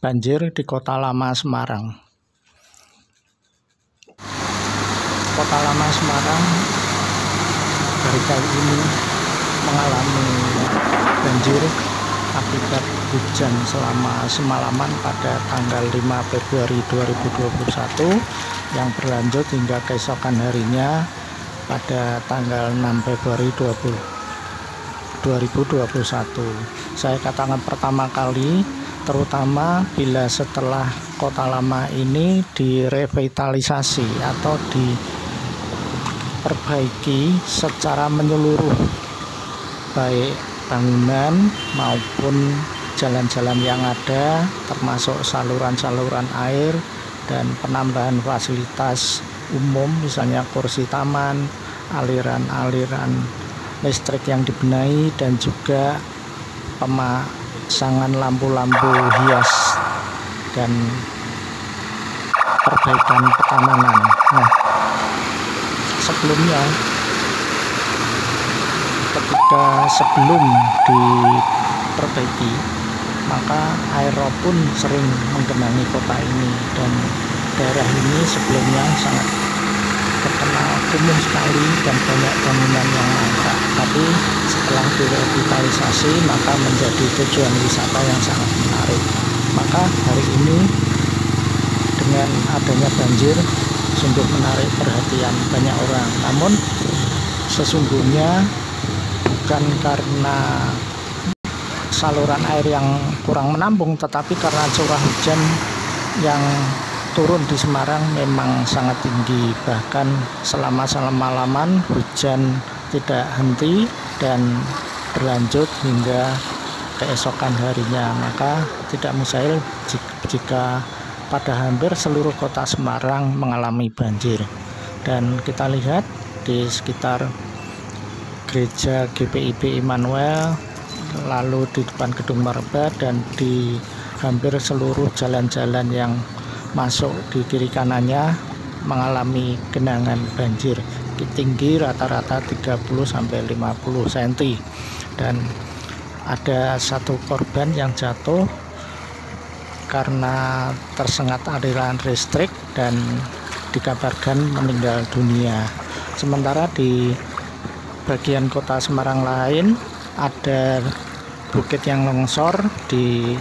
banjir di Kota Lama Semarang. Kota Lama Semarang hari kali ini mengalami banjir akibat hujan selama semalaman pada tanggal 5 Februari 2021 yang berlanjut hingga keesokan harinya pada tanggal 6 Februari 2021. Saya katakan pertama kali, terutama bila setelah Kota Lama ini direvitalisasi atau diperbaiki secara menyeluruh, baik bangunan maupun jalan-jalan yang ada, termasuk saluran-saluran air dan penambahan fasilitas umum, misalnya kursi taman, aliran-aliran listrik yang dibenahi, dan juga pemasangan lampu-lampu hias dan perbaikan petamanan. Nah, sebelumnya sebelum diperbaiki, maka air rob pun sering menggenangi kota ini, dan daerah ini sebelumnya sangat terkenal kumuh sekali dan banyak bangunan yang mangkrak. Tapi setelah direvitalisasi maka menjadi tujuan wisata yang sangat menarik. Maka hari ini dengan adanya banjir sungguh menarik perhatian banyak orang. Namun sesungguhnya bukan karena saluran air yang kurang menampung, tetapi karena curah hujan yang turun di Semarang memang sangat tinggi. Bahkan selama semalaman hujan tidak henti dan berlanjut hingga keesokan harinya. Maka tidak mustahil jika pada hampir seluruh kota Semarang mengalami banjir. Dan kita lihat di sekitar gereja GPIB Immanuel, lalu di depan Gedung Merba, dan di hampir seluruh jalan-jalan yang masuk di kiri kanannya mengalami genangan banjir tinggi rata-rata 30-50 cm, dan ada satu korban yang jatuh karena tersengat aliran listrik dan dikabarkan meninggal dunia. Sementara di bagian kota Semarang lain ada bukit yang longsor di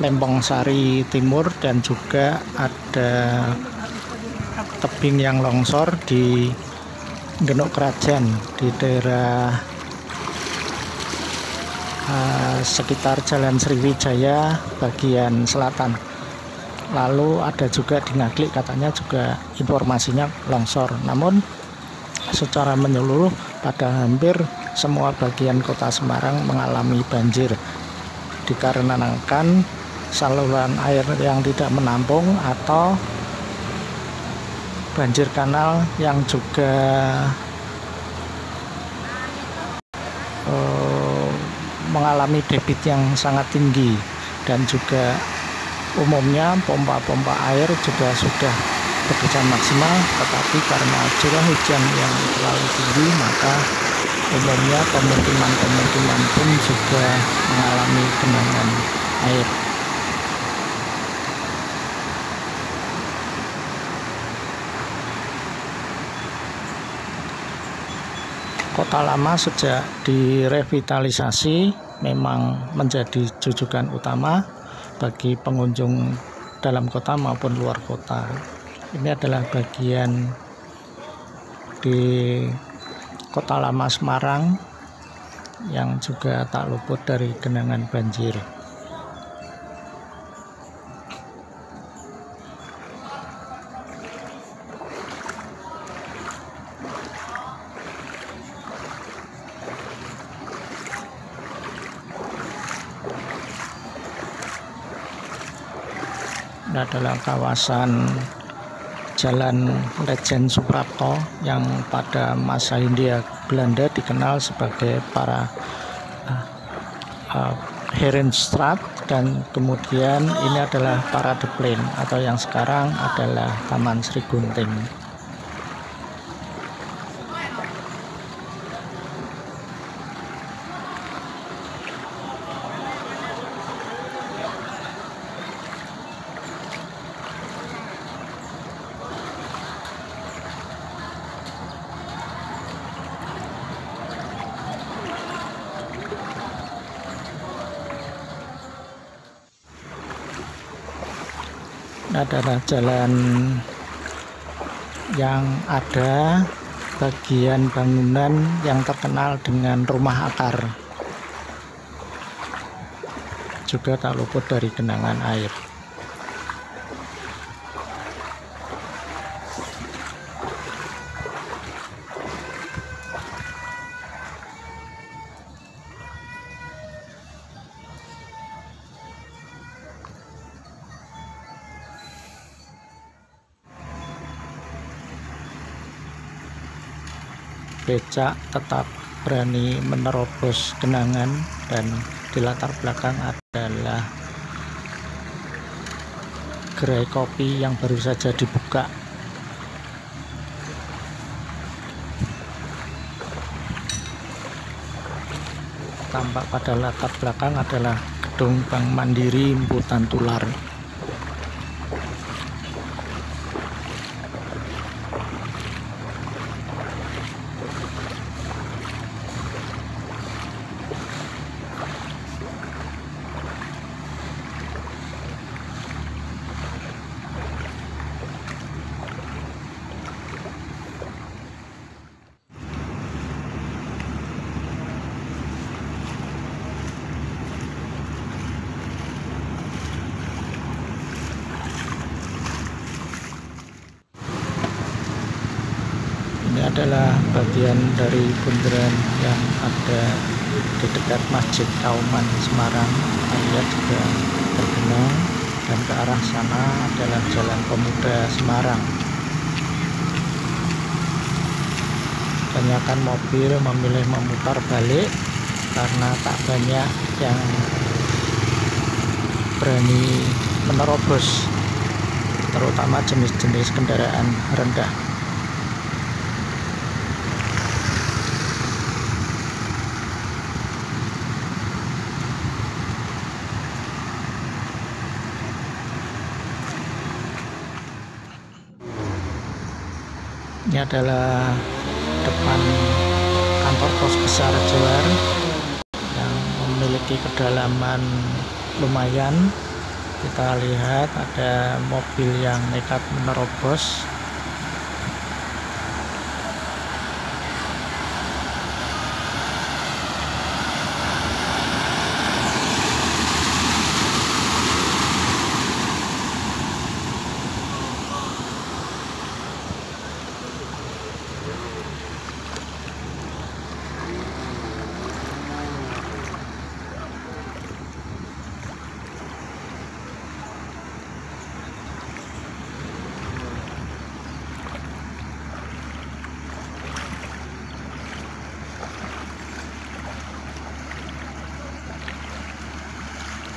Lempong Sari Timur, dan juga ada tebing yang longsor di Genuk Krajan di daerah sekitar Jalan Sriwijaya bagian selatan. Lalu ada juga di Ngaglik, katanya juga informasinya longsor. Namun secara menyeluruh pada hampir semua bagian kota Semarang mengalami banjir dikarenakan saluran air yang tidak menampung atau banjir kanal yang juga mengalami debit yang sangat tinggi, dan juga umumnya pompa-pompa air juga sudah bekerja maksimal, tetapi karena curah hujan yang terlalu tinggi maka umumnya pemukiman pun juga mengalami genangan air. Kota Lama sejak direvitalisasi memang menjadi rujukan utama bagi pengunjung dalam kota maupun luar kota. Ini adalah bagian di Kota Lama Semarang yang juga tak luput dari genangan banjir. Ini adalah kawasan Jalan Lejen Suprapto yang pada masa Hindia Belanda dikenal sebagai Herenstraat, dan kemudian ini adalah Paradeplein atau yang sekarang adalah Taman Sri Gunting. adalah jalan yang ada bagian bangunan yang terkenal dengan rumah akar, juga tak luput dari genangan air. Becak tetap berani menerobos genangan, dan di latar belakang adalah gerai kopi yang baru saja dibuka. Tampak pada latar belakang adalah gedung Bank Mandiri Mputan Tular. Ini adalah bagian dari bundaran yang ada di dekat Masjid Kauman Semarang. Kita lihat juga tergenang, dan ke arah sana adalah Jalan Pemuda Semarang. Kebanyakan mobil memilih memutar balik karena tak banyak yang berani menerobos, terutama jenis-jenis kendaraan rendah. Ini adalah depan kantor pos besar Johar yang memiliki kedalaman lumayan. Kita lihat ada mobil yang nekat menerobos.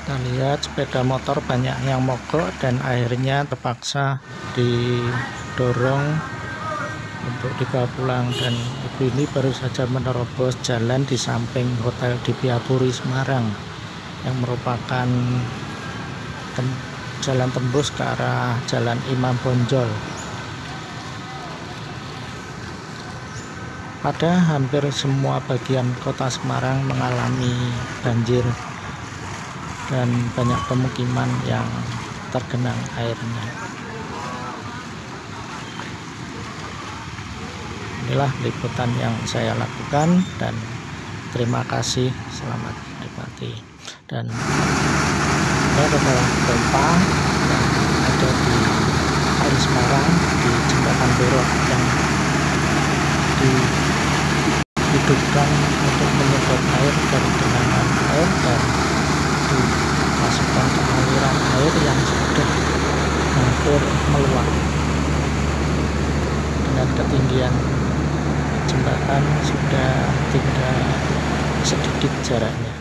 Kita lihat sepeda motor banyak yang mogok dan akhirnya terpaksa didorong untuk dibawa pulang. Dan ibu ini baru saja menerobos jalan di samping Hotel Dipiapuri Semarang yang merupakan jalan tembus ke arah Jalan Imam Bonjol. Pada hampir semua bagian kota Semarang mengalami banjir dan banyak pemukiman yang tergenang airnya. Inilah liputan yang saya lakukan, dan terima kasih, selamat menikmati. Dan ini adalah pompa yang ada di Kali Semarang, di Jembatan Berok, yang dihidupkan untuk menyedot air dari genangan air dan dimasukkan ke aliran air yang sudah hampir meluap. Dengan ketinggian jembatan sudah tinggal sedikit jaraknya.